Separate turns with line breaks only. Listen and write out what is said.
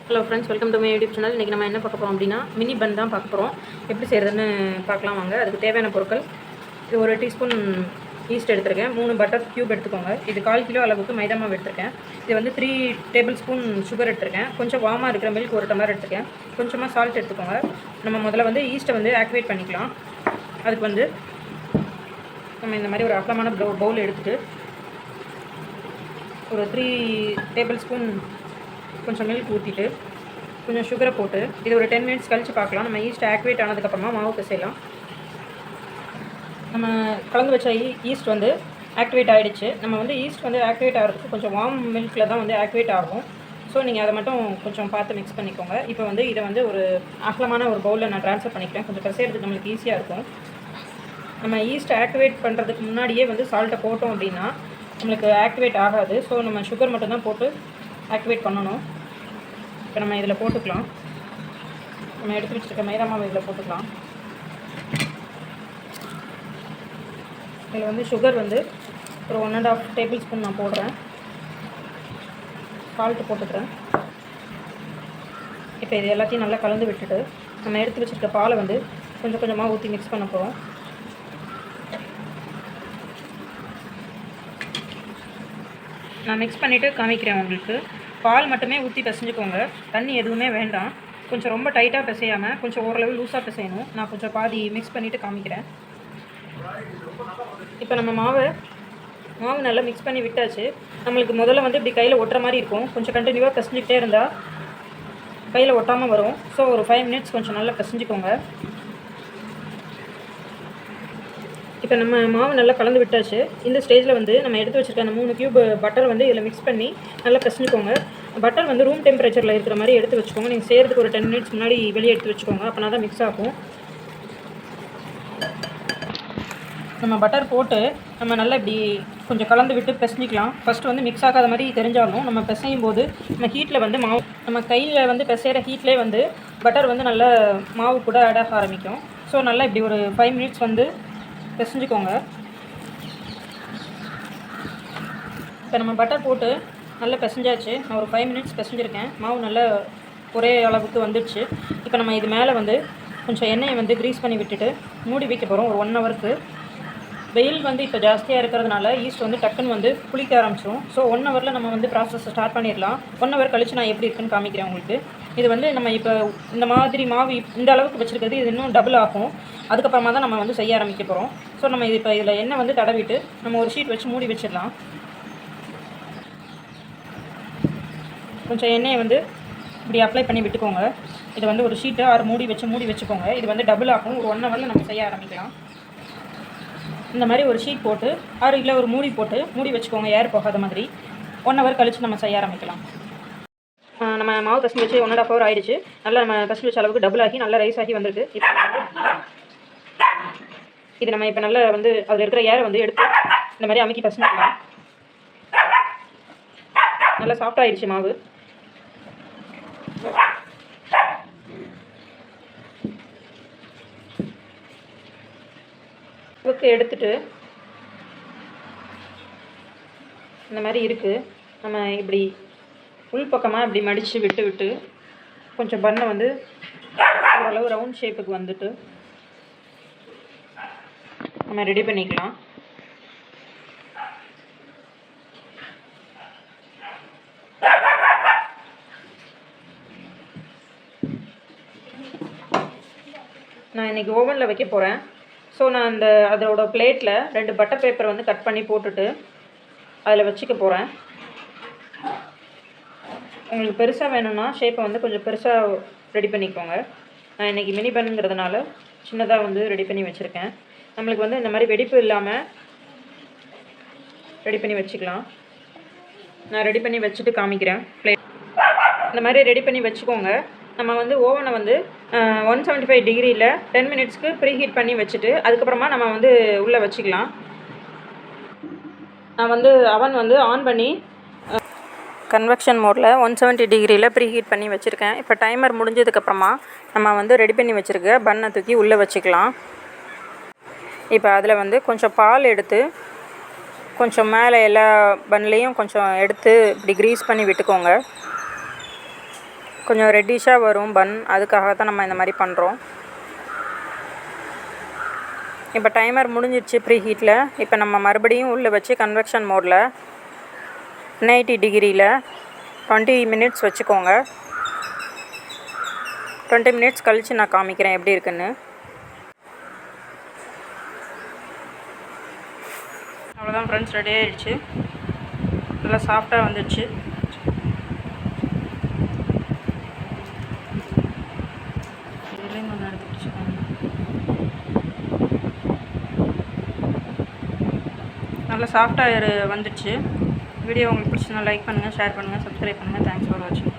Hello friends, welcome to my YouTube channel. இன்றைக்கி நம்ம என்ன பார்க்க போகிறோம் அப்படின்னா மினி பன் தான் பார்க்க போகிறோம். எப்படி செய்கிறதுன்னு பார்க்கலாம் வாங்க. அதுக்கு தேவையான பொருட்கள், இது 1 டீஸ்பூன் ஈஸ்ட் எடுத்துருக்கேன், 3 பட்டர் க்யூப் எடுத்துக்கோங்க. இது 1/4 கிலோ அளவுக்கு மைதா மாவு எடுத்துருக்கேன். இது வந்து 3 டேபிள் ஸ்பூன் சுகர் எடுத்துருக்கேன். கொஞ்சம் வார்மாக இருக்கிற மில்க் 1 டம்ளர் எடுத்துருக்கேன். கொஞ்சமாக சால்ட் எடுத்துக்கோங்க. நம்ம முதல்ல வந்து ஈஸ்ட்டை வந்து ஆக்டிவேட் பண்ணிக்கலாம். அதுக்கு வந்து நம்ம இந்த மாதிரி ஒரு அகலமான பவுல் எடுத்துகிட்டு ஒரு 3 டேபிள் ஸ்பூன் கொஞ்சம் மில்க் ஊற்றிட்டு கொஞ்சம் சுகரை போட்டு இது ஒரு 10 மினிட்ஸ் கழித்து பார்க்கலாம். நம்ம ஈஸ்ட் ஆக்டிவேட் ஆனதுக்கப்புறமா மாவு பிசையலாம். நம்ம கலந்து வச்ச ஈஸ்ட் வந்து ஆக்டிவேட் ஆகிடுச்சு. நம்ம வந்து ஈஸ்ட் வந்து ஆக்டிவேட் ஆகிறதுக்கு கொஞ்சம் வார்ம் மில்கில் தான் வந்து ஆக்டிவேட் ஆகும். ஸோ நீங்கள் அதை மட்டும் கொஞ்சம் பார்த்து மிக்ஸ் பண்ணிக்கோங்க. இப்போ வந்து இதை வந்து ஒரு அகலமான ஒரு பவுலில் நான் ட்ரான்ஸ்ஃபர் பண்ணிக்கிறேன். கொஞ்சம் பிசைறதுக்கு நம்மளுக்கு ஈஸியாக இருக்கும். நம்ம ஈஸ்ட் ஆக்டிவேட் பண்ணுறதுக்கு முன்னாடியே வந்து சால்ட்டை போட்டோம் அப்படின்னா நம்மளுக்கு ஆக்டிவேட் ஆகாது. ஸோ நம்ம சுகர் மட்டும்தான் போட்டு ஆக்டிவேட் பண்ணணும். இப்போ நம்ம இதில் போட்டுக்கலாம். நம்ம எடுத்து வச்சுருக்க மைதா மாவு இதில் போட்டுக்கலாம். இதில் வந்து சுகர் வந்து ஒரு 1.5 டேபிள் ஸ்பூன் நான் போடுறேன். சால்ட்டு போட்டுக்கிறேன். இப்போ இது எல்லாத்தையும் நல்லா கலந்து விட்டுட்டு நம்ம எடுத்து வச்சுருக்க பாலை வந்து கொஞ்சம் கொஞ்சமாக ஊற்றி மிக்ஸ் பண்ண போகிறோம். நான் மிக்ஸ் பண்ணிவிட்டு காமிக்கிறேன் உங்களுக்கு. பால் மட்டுமே ஊற்றி பிசைஞ்சுக்கோங்க, தண்ணி எதுவுமே வேண்டாம். கொஞ்சம் ரொம்ப டைட்டாக பிசையாமல் கொஞ்சம் ஓரளவு லூஸாக பிசையணும். நான் கொஞ்சம் பாதி மிக்ஸ் பண்ணிவிட்டு காமிக்கிறேன். இப்போ நம்ம மாவு நல்லா மிக்ஸ் பண்ணி விட்டாச்சு. நம்மளுக்கு முதல்ல வந்து இப்படி கையில் ஒட்டுற மாதிரி இருக்கும். கொஞ்சம் கண்டினியூவாக பிசைஞ்சிக்கிட்டே இருந்தால் கையில் ஒட்டாமல் வரும். ஸோ ஒரு 5 மினிட்ஸ் கொஞ்சம் நல்லா பிசைஞ்சிக்கோங்க. இப்போ நம்ம மாவு நல்லா கலந்து விட்டாச்சு. இந்த ஸ்டேஜில் வந்து நம்ம எடுத்து வச்சுருக்க அந்த 3 கியூப் பட்டர் வந்து இதில் மிக்ஸ் பண்ணி நல்லா பிசைஞ்சுக்கோங்க. பட்டர் வந்து ரூம் டெம்பரேச்சரில் இருக்கிற மாதிரி எடுத்து வச்சுக்கோங்க. நீங்கள் செய்கிறதுக்கு ஒரு 10 மினிட்ஸ் முன்னாடி வெளியே எடுத்து வச்சுக்கோங்க. அப்போனா தான் மிக்ஸ் ஆகும். நம்ம பட்டர் போட்டு நம்ம நல்லா இப்படி கொஞ்சம் கலந்து விட்டு பிசைஞ்சிக்கலாம். ஃபஸ்ட்டு வந்து மிக்ஸ் ஆகாத மாதிரி தெரிஞ்சாலும் நம்ம பிசையும் போது நம்ம ஹீட்டில் வந்து மாவு நம்ம கையில் வந்து பிசைகிற ஹீட்லேயே வந்து பட்டர் வந்து நல்லா மாவு கூட ஆட் ஆக ஆரம்பிக்கும். ஸோ நல்லா இப்படி ஒரு 5 மினிட்ஸ் வந்து பிசைஞ்சுக்கோங்க. இப்போ நம்ம பட்டர் போட்டு நல்லா பிசைஞ்சாச்சு. நான் ஒரு 5 மினிட்ஸ் பிசைஞ்சிருக்கேன். மாவு நல்லா ஒரே அளவுக்கு வந்துடுச்சு. இப்போ நம்ம இது மேலே வந்து கொஞ்சம் எண்ணெயை வந்து க்ரீஸ் பண்ணி விட்டுட்டு மூடி வைக்க போகிறோம் ஒரு 1 ஹவருக்கு. வெயில் வந்து இப்போ ஜாஸ்தியாக இருக்கிறதுனால ஈஸ்ட் வந்து டக்குன்னு வந்து புளிக்க ஆரம்பிச்சிடும். ஸோ 1 ஹவரில் நம்ம வந்து ப்ராசஸை ஸ்டார்ட் பண்ணிடலாம். 1 ஹவர் கழிச்சு நான் எப்படி இருக்குன்னு காமிக்கிறேன் உங்களுக்கு. இது வந்து நம்ம இப்போ இந்த மாதிரி மாவு இந்த அளவுக்கு வச்சுருக்கிறது இது இன்னும் டபுள் ஆகும். அதுக்கப்புறமா தான் நம்ம வந்து செய்ய ஆரம்பிக்க போகிறோம். ஸோ நம்ம இது இப்போ இதில் எண்ணெய் வந்து தடவிட்டு நம்ம ஒரு ஷீட் வச்சு மூடி வச்சிடலாம். கொஞ்சம் எண்ணெயை வந்து இப்படி அப்ளை பண்ணி விட்டுக்கோங்க. இதை வந்து ஒரு ஷீட்டை மூடி வச்சுக்கோங்க. இது வந்து டபுள் ஆகும். ஒரு 1 ஹவரில் நம்ம செய்ய ஆரம்பிக்கலாம். இந்த மாதிரி ஒரு ஷீட் போட்டு இல்லை ஒரு மூடி போட்டு மூடி வச்சுக்கோங்க, ஏர் போகாத மாதிரி. 1 ஹவர் கழித்து நம்ம செய்ய ஆரம்பிக்கலாம். நம்ம மாவு பிசைஞ்சு வச்சு 1.5 ஹவர் ஆகிடுச்சு. நல்லா நம்ம பிசைஞ்சு வச்ச அளவுக்கு டபுள் ஆகி நல்லா ரைஸ் ஆகி வந்திருக்கு. இது நம்ம இப்போ நல்லா வந்து அதில் இருக்கிற ஏரை வந்து எடுத்து இந்த மாதிரி அமுக்கி பிசைஞ்சிக்கலாம். நல்லா சாஃப்ட் ஆகிடுச்சு மாவு. எடுத்துட்டு இந்த மாதிரி இருக்குது. நம்ம இப்படி உள்பக்கமாக இப்படி மடித்து விட்டு கொஞ்சம் பண்ணை வந்து ஓரளவு ரவுண்ட் ஷேப்புக்கு வந்துட்டு நம்ம ரெடி பண்ணிக்கலாம். நான் இன்றைக்கி ஓவனில் வைக்க போகிறேன். ஸோ நான் அதோட பிளேட்டில் 2 பட்டர் பேப்பர் வந்து கட் பண்ணி போட்டுட்டு அதில் வச்சுக்க போகிறேன். உங்களுக்கு பெருசாக வேணும்னா ஷேப்பை வந்து கொஞ்சம் பெருசாக ரெடி பண்ணிக்கோங்க. நான் இன்றைக்கி மினி பண்ணுங்கிறதுனால சின்னதாக வந்து ரெடி பண்ணி வச்சுருக்கேன். நம்மளுக்கு வந்து இந்த மாதிரி வெடிப்பு இல்லாமல் ரெடி பண்ணி வச்சுக்கலாம். நான் ரெடி பண்ணி வச்சுட்டு காமிக்கிறேன். பிளேட் இந்த மாதிரி ரெடி பண்ணி வச்சுக்கோங்க. நம்ம வந்து ஓவனை வந்து 175 டிகிரியில் 10 மினிட்ஸ்க்கு ப்ரீ ஹீட் பண்ணி வச்சுட்டு அதுக்கப்புறமா நம்ம வந்து உள்ளே வச்சுக்கலாம். நான் வந்து அவன் வந்து ஆன் பண்ணி கன்வெக்ஷன் மோடில் 170 டிகிரியில் ப்ரீ ஹீட் பண்ணி வச்சுருக்கேன். இப்போ டைமர் முடிஞ்சதுக்கப்புறமா நம்ம வந்து ரெடி பண்ணி வச்சுருக்க பன்னை தூக்கி உள்ளே வச்சுக்கலாம். இப்போ அதில் வந்து கொஞ்சம் பால் எடுத்து கொஞ்சம் மேலே எல்லா பன்லேயும் கொஞ்சம் எடுத்து இப்படி க்ரீஸ் பண்ணி விட்டுக்கோங்க. கொஞ்சம் ரெட்டிஷாக வரும் பன், அதுக்காக தான் நம்ம இந்த மாதிரி பண்ணுறோம். இப்போ டைமர் முடிஞ்சிடுச்சு ப்ரீ ஹீட்டில். இப்போ நம்ம மறுபடியும் உள்ளே வச்சு கன்வெக்ஷன் மோடில் 180 டிகிரியில் 20 மினிட்ஸ் வச்சுக்கோங்க. 20 மினிட்ஸ் கழித்து நான் காமிக்கிறேன் எப்படி இருக்குன்னு. அவ்வளோதான் ஃப்ரெண்ட்ஸ், ரெடி ஆகிடுச்சு. நல்லா சாஃப்டாக வந்துடுச்சு. நல்லா சாஃப்டாக வந்துடுச்சு. வீடியோ உங்களுக்கு பிடிச்சிருந்தா லைக் பண்ணுங்கள், ஷேர் பண்ணுங்கள், சப்ஸ்கிரைப் பண்ணுங்கள். தேங்க்ஸ் ஃபார் வாட்சிங்.